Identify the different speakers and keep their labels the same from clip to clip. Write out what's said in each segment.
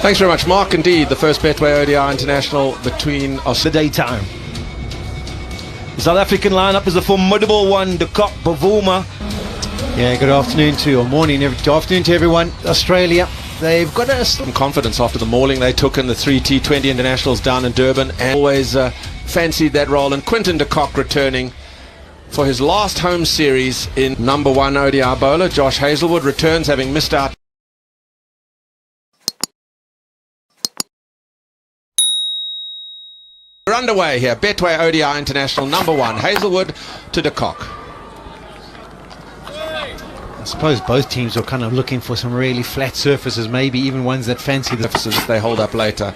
Speaker 1: Thanks very much, Mark. Indeed, the first Betway ODI International between us.
Speaker 2: The daytime. The South African lineup is a formidable one. De Kock, Bavuma. Yeah, good afternoon to, or morning, good afternoon to everyone. Australia, they've got some
Speaker 1: confidence after the mauling they took in the 3 T20 internationals down in Durban, and always fancied that role. And Quinton de Kock returning for his last home series in #1 ODI bowler. Josh Hazlewood returns, having missed out. We're underway here. Betway ODI International #1. Hazlewood to de Kock.
Speaker 2: I suppose both teams are kind of looking for some really flat surfaces, maybe even ones that fancy the
Speaker 1: surfaces they hold up later.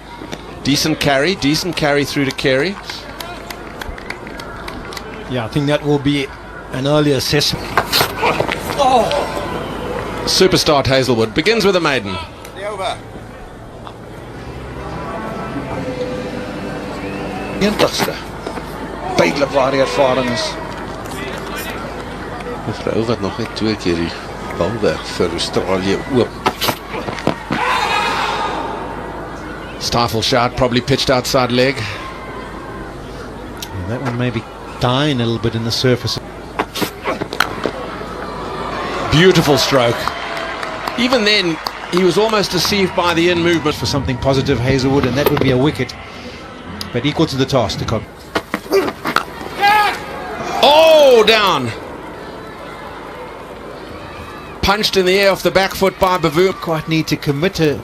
Speaker 1: Decent carry through to Carey.
Speaker 2: Yeah, I think that will be an early assessment.
Speaker 1: Superstar Hazlewood begins with a maiden.
Speaker 3: The over.
Speaker 4: 90ste. Duidelik waar die ervaring is.
Speaker 3: Mevrou wat nog net 2 keer die bal weg vir Australië oop.
Speaker 1: Stifle shot, probably pitched outside leg.
Speaker 2: And that one may be dying a little bit in the surface.
Speaker 1: Beautiful stroke. Even then, he was almost deceived by the in movement.
Speaker 2: For something positive, Hazlewood, and that would be a wicket. But equal to the task, de Kock.
Speaker 1: Oh, down. Punched in the air off the back foot by Bavuma.
Speaker 2: Quite need to commit to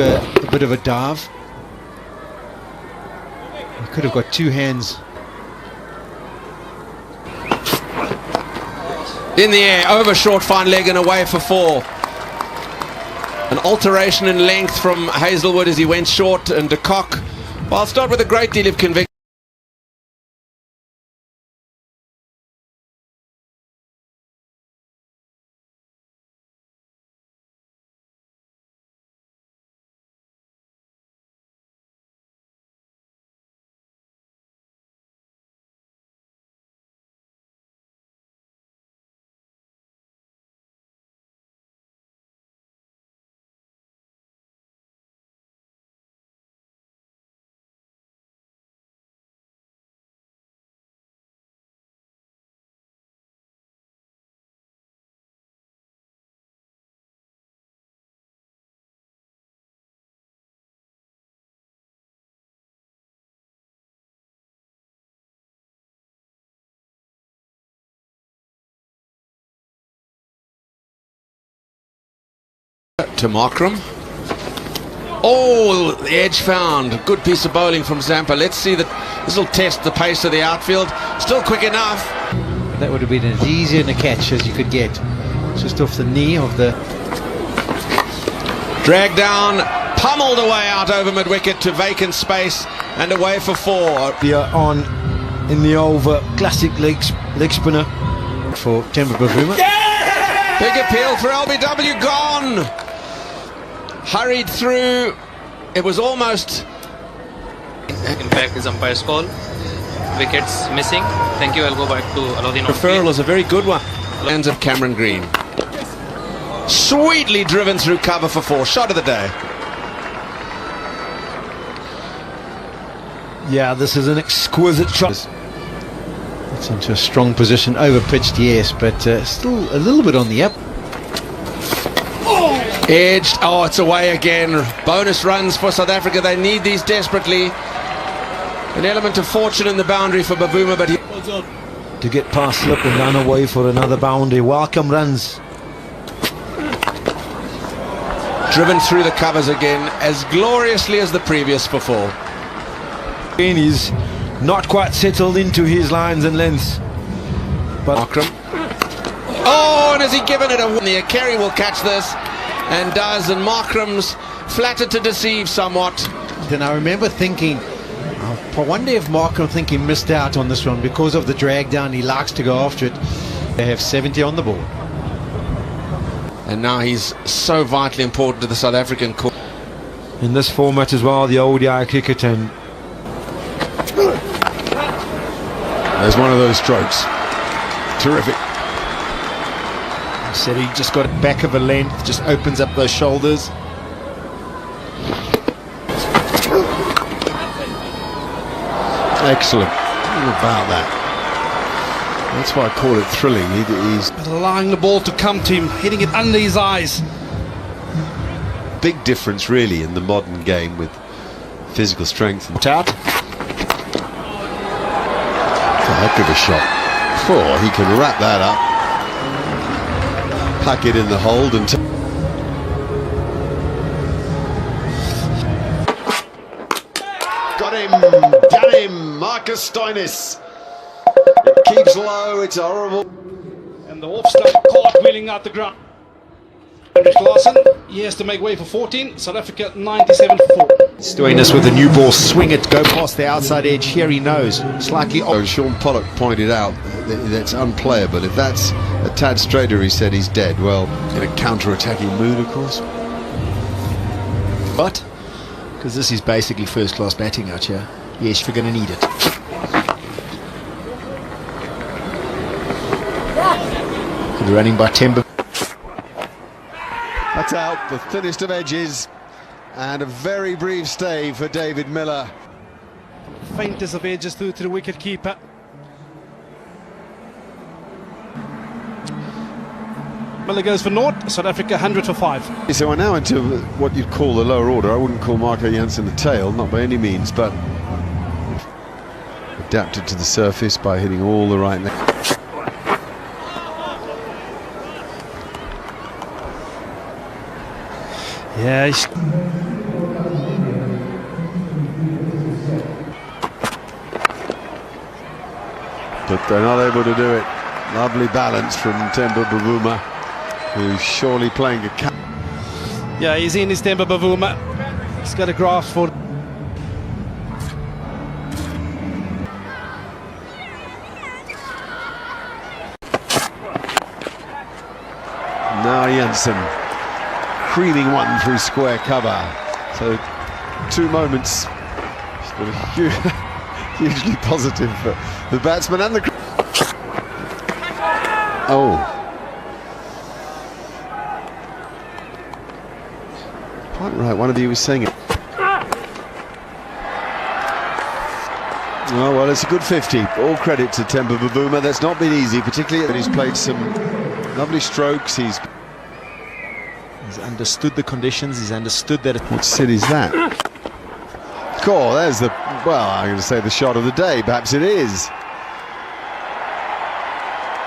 Speaker 2: a bit of a dive. He could have got 2 hands.
Speaker 1: In the air, over short fine leg and away for 4. An alteration in length from Hazlewood as he went short, and de Kock, while not with a great deal of conviction. To Markram. Oh, the edge found. Good piece of bowling from Zampa. Let's see that. This will test the pace of the outfield. Still quick enough.
Speaker 2: That would have been as easy in a catch as you could get. Just off the knee of the...
Speaker 1: Dragged down, pummeled away out over mid-wicket to vacant space and away for 4.
Speaker 2: We are on in the over. Classic leg spinner for Temba Bavuma.
Speaker 1: Yeah! Big appeal for LBW, gone! Hurried through. It was almost...
Speaker 5: In fact, his umpire's call. Wickets missing. Thank you. I'll go back to Alauddin.
Speaker 1: Referral is a very good one. Lands of Cameron Green. Sweetly driven through cover for 4. Shot of the day.
Speaker 2: Yeah, this is an exquisite shot. It's into a strong position. Over-pitched, yes, but still a little bit on the up.
Speaker 1: Edged. Oh, it's away again. Bonus runs for South Africa. They need these desperately. An element of fortune in the boundary for Bavuma, but he...
Speaker 2: To get past slip and run away for another boundary. Welcome runs.
Speaker 1: Driven through the covers again, as gloriously as the previous before.
Speaker 2: He's not quite settled into his lines and lengths. But
Speaker 1: Markram. Oh, and has he given it a... The Carey will catch this, and does, and Markram's flattered to deceive somewhat.
Speaker 2: Then I remember thinking, I wonder if Markram he missed out on this one because of the drag down. He likes to go after it. They have 70 on the board.
Speaker 1: And now he's so vitally important to the South African court.
Speaker 2: In this format as well, the ODI cricket, and
Speaker 1: there's one of those strokes. Terrific.
Speaker 2: said he just got it back of a length, just opens up those shoulders.
Speaker 3: Excellent. What about that? That's why I call it thrilling. He's
Speaker 4: Allowing the ball to come to him, hitting it under his eyes.
Speaker 3: big difference really in the modern game with physical strength and out. A heck of a shot. Oh, he can wrap that up, pack it in the hold and got him, got him, Marcus Stoinis. It keeps low, it's horrible.
Speaker 4: And the off-stump cartwheeling out the ground. Henrik Larsson, he has to make way for 14. South Africa 97 for 4.
Speaker 2: Stoinis with a new ball, swing it, go past the outside edge. Here he knows, slightly off.
Speaker 3: Sean Pollock pointed out that's unplayable. If that's a tad straighter, he said he's dead. Well, in a counter-attacking mood, of course.
Speaker 2: But, because this is basically first-class batting out here. Yes, we're going to need it. Good running by Temba.
Speaker 3: That's out, the thinnest of edges, and a very brief stay for David Miller.
Speaker 4: Faintest of edges through to the wicket keeper. Miller goes for naught. South Africa 100 for 5.
Speaker 3: So we're now into what you'd call the lower order. I wouldn't call Marco Jansen the tail, not by any means, but adapted to the surface by hitting all the right.
Speaker 2: Yeah,
Speaker 3: but they're not able to do it. Lovely balance from Temba Bavuma, who's surely playing a cap.
Speaker 4: Yeah, he's in his Temba Bavuma. He's got a grasp for.
Speaker 3: Now Jansen creaming one through square cover. So 2 moments, but hugely positive for the batsman and the. Oh. Quite right, one of you was saying it. Oh, well, it's a good 50. All credit to Temba Bavuma. That's not been easy, particularly when he's played some lovely strokes. He's
Speaker 2: understood the conditions, he's understood that.
Speaker 3: What sit is that? Cool, there's the, well, I'm going to say the shot of the day. Perhaps it is.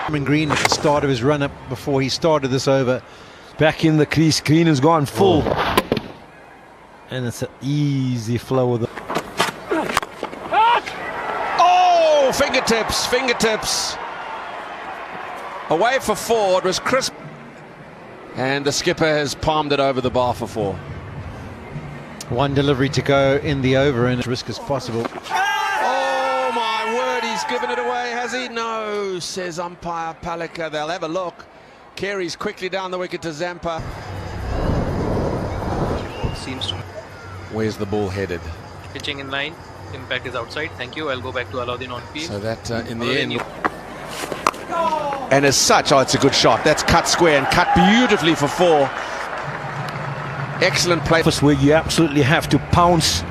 Speaker 2: Green at the start of his run-up before he started this over. Back in the crease, Green has gone full. And it's an easy flow of the...
Speaker 1: Oh, fingertips, fingertips. Away for 4, it was crisp. And the skipper has palmed it over the bar for 4.
Speaker 2: One delivery to go in the over and as risk as possible.
Speaker 1: Oh my word, he's given it away, has he? No, says umpire Palika. They'll have a look. Carey's quickly down the wicket to Zampa.
Speaker 5: Seems to.
Speaker 1: Where's the ball headed?
Speaker 5: Pitching in line. Impact is outside. Thank you. I'll go back to Alauddin on field.
Speaker 1: So that in the end. And as such, oh, it's a good shot. That's cut square and cut beautifully for 4. Excellent play.
Speaker 2: Where you absolutely have to pounce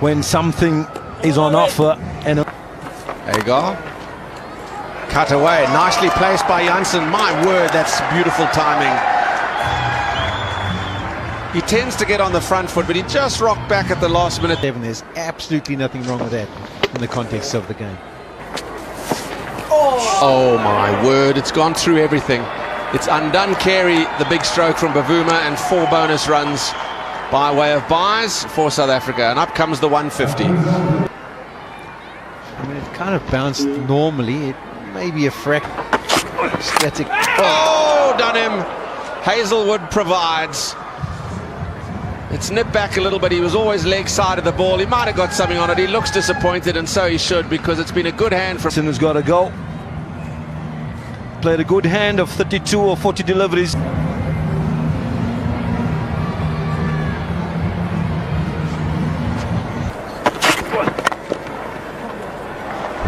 Speaker 2: when something is on offer. And
Speaker 1: there you go. Cut away. Nicely placed by Jansen. My word, that's beautiful timing. He tends to get on the front foot, but he just rocked back at the last minute.
Speaker 2: there's absolutely nothing wrong with that in the context of the game.
Speaker 1: Oh my word, it's gone through everything. It's undone Carey, the big stroke from Bavuma, and 4 bonus runs by way of buys for South Africa. And up comes the 150.
Speaker 2: I mean, it kind of bounced normally. It may be a static.
Speaker 1: Oh, done him. Hazelwood provides. It's nipped back a little bit. He was always leg side of the ball. He might have got something on it. He looks disappointed, and so he should, because it's been a good hand from...
Speaker 2: Has got a goal. Played a good hand of 32 or 40 deliveries.
Speaker 3: And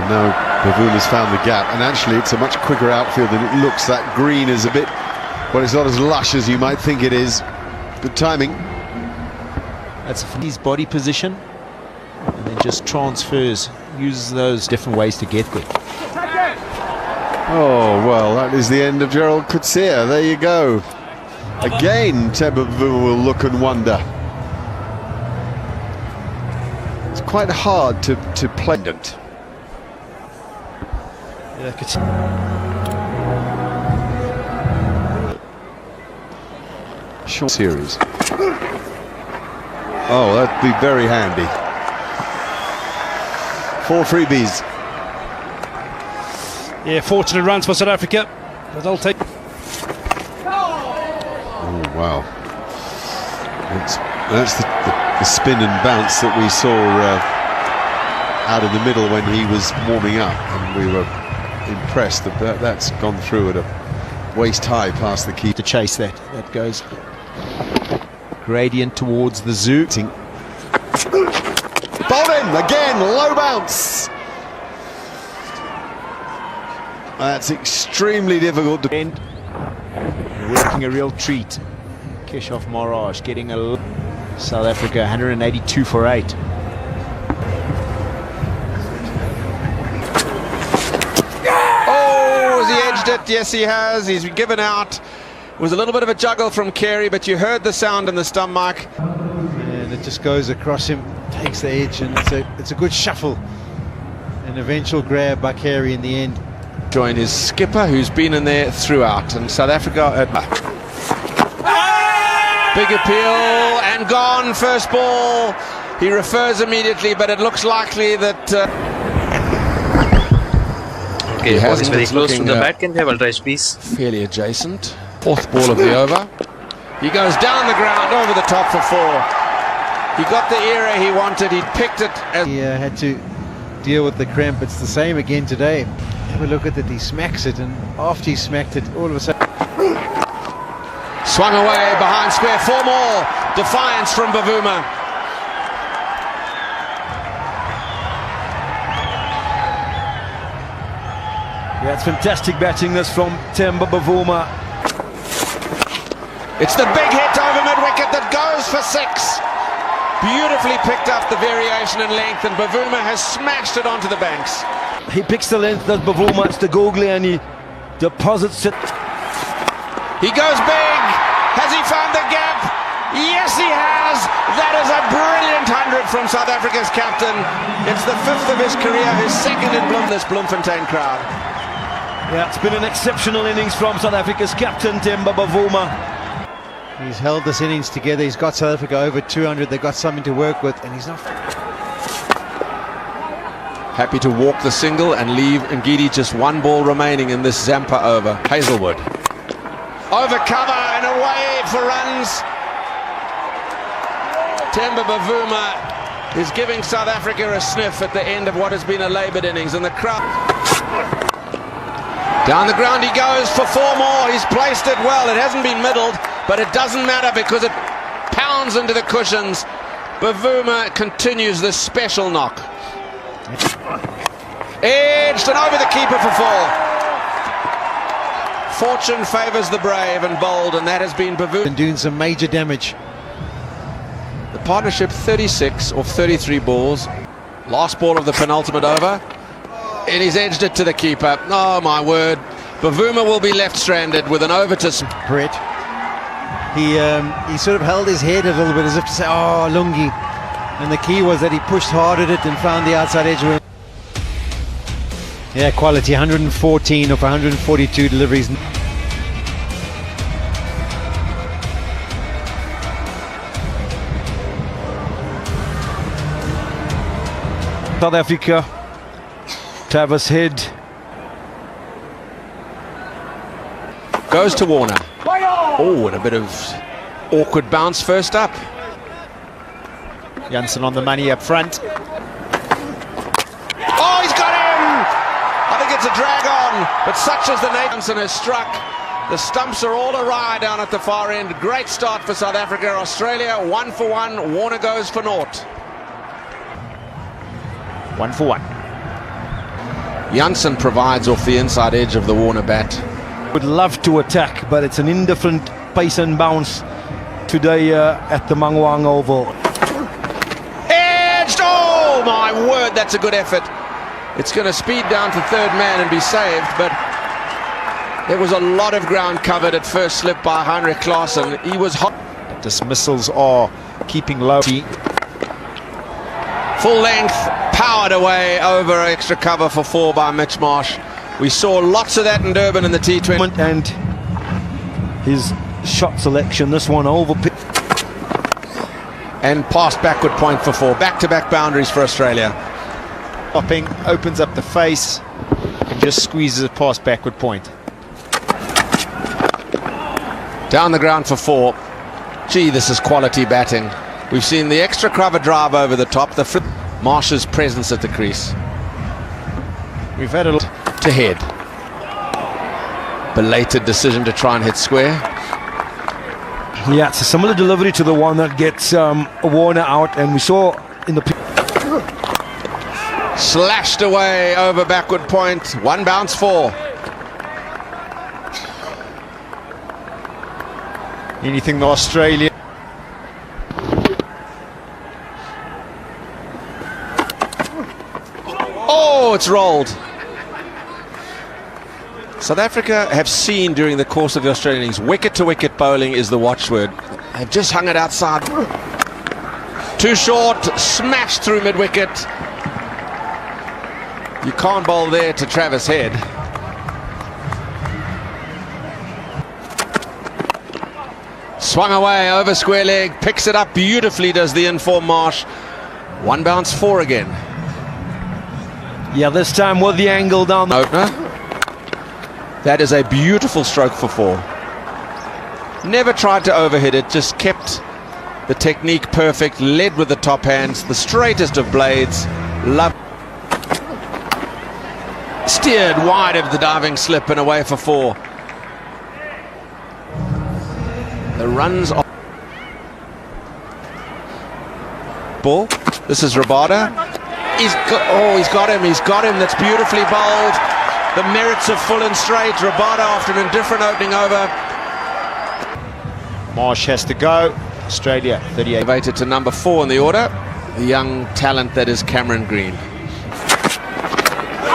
Speaker 3: now Bavuma's found the gap, and actually it's a much quicker outfield than it looks. That green is a bit Well, it's not as lush as you might think it is. Good timing.
Speaker 6: That's his body position, and then just transfers, uses those different ways to get there.
Speaker 3: Oh, well, that is the end of Gerald Coetzee. There you go. Again, Temba Bavuma will look and wonder. It's quite hard to play. Short series. Oh, that'd be very handy. 4 freebies.
Speaker 4: Yeah, fortunate runs for South Africa, but they'll take.
Speaker 3: Oh, wow. That's the spin and bounce that we saw out of the middle when he was warming up, and we were impressed that that's gone through at a waist high past the key.
Speaker 6: To chase that goes gradient towards the zoo.
Speaker 3: Bowled in again, low bounce. That's extremely difficult to
Speaker 6: end. Working a real treat. Keshav Maharaj getting a South Africa 182 for 8.
Speaker 1: Oh, has he edged it? Yes, he has. He's given out. It was a little bit of a juggle from Carey, but you heard the sound in the stump mic.
Speaker 2: And it just goes across him, takes the edge, and it's a good shuffle. An eventual grab by Carey in the end.
Speaker 1: Join his skipper, who's been in there throughout, and South Africa big appeal and gone. First ball. He refers immediately, but it looks likely that
Speaker 5: Okay, ball is very close to the bat. Can we have a try, please?
Speaker 1: fairly adjacent. Fourth ball of the over. He goes down the ground over the top for 4. He got the era he wanted. He picked it.
Speaker 2: He had to deal with the cramp. It's the same again today. Have a look at it. He smacks it, and after he smacked it, all of a sudden
Speaker 1: Swung away behind square. 4 more. Defiance from Bavuma.
Speaker 2: Yeah, it's fantastic batting this from Temba Bavuma.
Speaker 1: It's the big hit over mid-wicket that goes for 6. Beautifully picked up the variation in length, and Bavuma has smashed it onto the banks.
Speaker 2: He picks the length, does Bavuma, it's the googly, and he deposits it.
Speaker 1: He goes big. Has he found the gap? Yes, he has. That is a brilliant 100 from South Africa's captain. It's the 5th of his career, his 2nd in this Bloemfontein crowd.
Speaker 2: Yeah, it's been an exceptional innings from South Africa's captain, Temba Bavuma. He's held this innings together. He's got South Africa over 200. They've got something to work with, and he's not.
Speaker 1: Happy to walk the single and leave Ngidi just 1 ball remaining in this Zampa over. Hazelwood. Over cover and away for runs. Temba Bavuma is giving South Africa a sniff at the end of what has been a laboured innings, and the crowd. Down the ground he goes for 4 more. He's placed it well. It hasn't been middled, but it doesn't matter because it pounds into the cushions. Bavuma continues this special knock. Edged and over the keeper for 4. Fortune favours the brave and bold, and that has been Bavuma.
Speaker 2: And doing some major damage.
Speaker 1: The partnership 36 off 33 balls. Last ball of the penultimate over. And he's edged it to the keeper. Oh my word. Bavuma will be left stranded with an over to
Speaker 2: Brett. He sort of held his head a little bit as if to say, oh, Lungi. And the key was that he pushed hard at it and found the outside edge. Yeah, quality, 114 of 142 deliveries. South Africa, Tavis Head.
Speaker 1: goes to Warner. Oh, and a bit of awkward bounce first up.
Speaker 6: Jansen on the money up front.
Speaker 1: Oh, he's got him! I think it's a drag on, but such as the Jansen has struck. The stumps are all awry down at the far end. Great start for South Africa. Australia 1 for 1. Warner goes for naught.
Speaker 6: 1 for 1.
Speaker 1: Jansen provides off the inside edge of the Warner bat.
Speaker 2: Would love to attack, but it's an indifferent pace and bounce today at the Mangwang Oval.
Speaker 1: Edged! Oh my word, that's a good effort. It's going to speed down to third man and be saved, but there was a lot of ground covered at first slip by Heinrich Klaassen. He was hot.
Speaker 6: Dismissals are keeping low.
Speaker 1: Full length, powered away over extra cover for 4 by Mitch Marsh. We saw lots of that in Durban in the T20.
Speaker 2: And his shot selection, this one over.
Speaker 1: And passed backward point for 4. Back-to-back boundaries for Australia.
Speaker 6: Hopping, opens up the face, and just squeezes it past backward point.
Speaker 1: Down the ground for 4. Gee, this is quality batting. We've seen the extra cover drive over the top. Marsh's presence at the crease.
Speaker 6: We've had a
Speaker 1: to head. Belated decision to try and hit square.
Speaker 2: Yeah, it's a similar delivery to the one that gets Warner out, and we saw in the
Speaker 1: Slashed away over backward point. 1 bounce 4.
Speaker 6: anything the Australia.
Speaker 1: Oh, it's rolled. South Africa have seen during the course of the Australian innings, wicket-to-wicket bowling is the watchword. They've just hung it outside. Too short, smashed through mid-wicket. You can't bowl there to Travis Head. Swung away over square leg, picks it up beautifully, does the inform Marsh. 1 bounce 4 again.
Speaker 2: Yeah, this time with the angle down the
Speaker 1: opener. That is a beautiful stroke for 4. Never tried to overhit it, just kept the technique perfect, led with the top hands, the straightest of blades. Love. Steered wide of the diving slip and away for 4. The runs off. Ball. This is Rabada. He's got him. That's beautifully bowled. The merits of full and straight. Rabada after an indifferent opening over.
Speaker 6: Marsh has to go. Australia 38.
Speaker 1: Elevated to number 4 in the order. The young talent that is Cameron Green.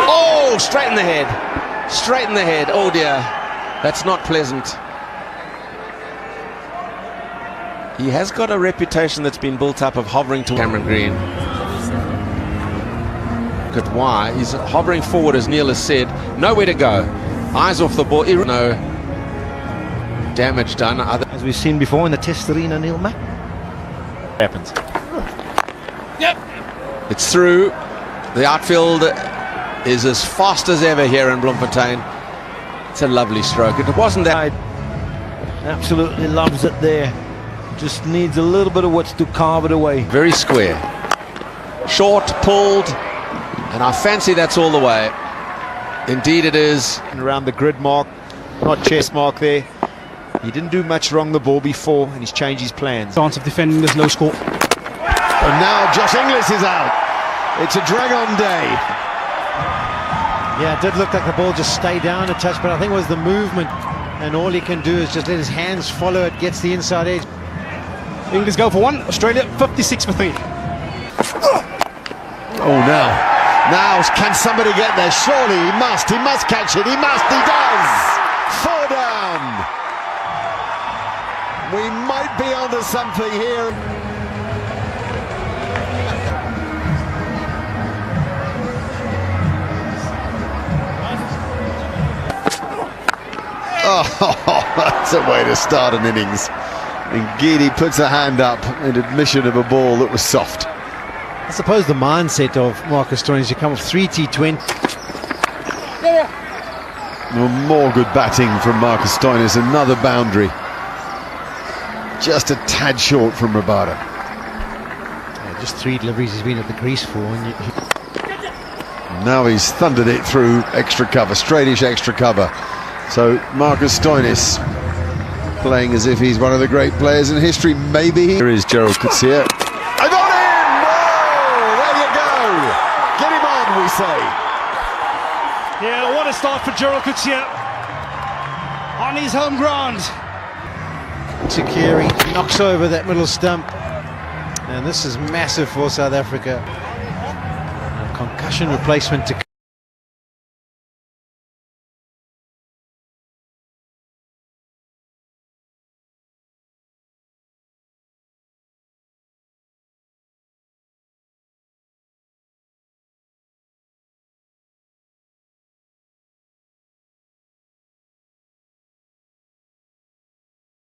Speaker 1: Oh, straight in the head. Straight in the head. Oh dear. That's not pleasant. He has got a reputation that's been built up of hovering to Cameron Green. Look at why. He's hovering forward, as Neil has said. Nowhere to go. Eyes off the ball. No damage done.
Speaker 2: as we've seen before in the Test arena, Neil Mack.
Speaker 6: Happens.
Speaker 1: Yep. It's through. The outfield is as fast as ever here in Bloemfontein. It's a lovely stroke. It wasn't that.
Speaker 2: Absolutely loves it there. Just needs a little bit of wits to carve it away.
Speaker 1: Very square. Short, pulled, and I fancy that's all the way. Indeed it is.
Speaker 6: And around the grid mark, not chest mark there. He didn't do much wrong the ball before, and he's changed his plans.
Speaker 4: Chance of defending this low score.
Speaker 3: And now Josh Inglis is out. It's a drag-on day.
Speaker 2: Yeah, it did look like the ball just stayed down a touch, but I think it was the movement, and all he can do is just let his hands follow it, gets the inside edge.
Speaker 4: England go for 1, Australia 56 for 3.
Speaker 3: Oh, now can somebody get there? Surely he must catch it, he does! 4 down! We might be onto something here. Oh, that's a way to start an innings. And Giddy puts a hand up in admission of a ball that was soft.
Speaker 2: I suppose the mindset of Marcus Stoinis, you come off 3 T20.
Speaker 3: Well, more good batting from Marcus Stoinis, another boundary. Just a tad short from Rabada.
Speaker 2: Yeah, just 3 deliveries he's been at the crease for. And
Speaker 3: now he's thundered it through extra cover, straightish extra cover. So Marcus Stoinis playing as if he's one of the great players in history. Maybe here is Gerald Coetzee. I got him! Oh, there you go. Get him on, we say.
Speaker 4: Yeah, what a start for Gerald Coetzee. on his home ground.
Speaker 2: Takiri knocks over that middle stump, and this is massive for South Africa. A concussion replacement to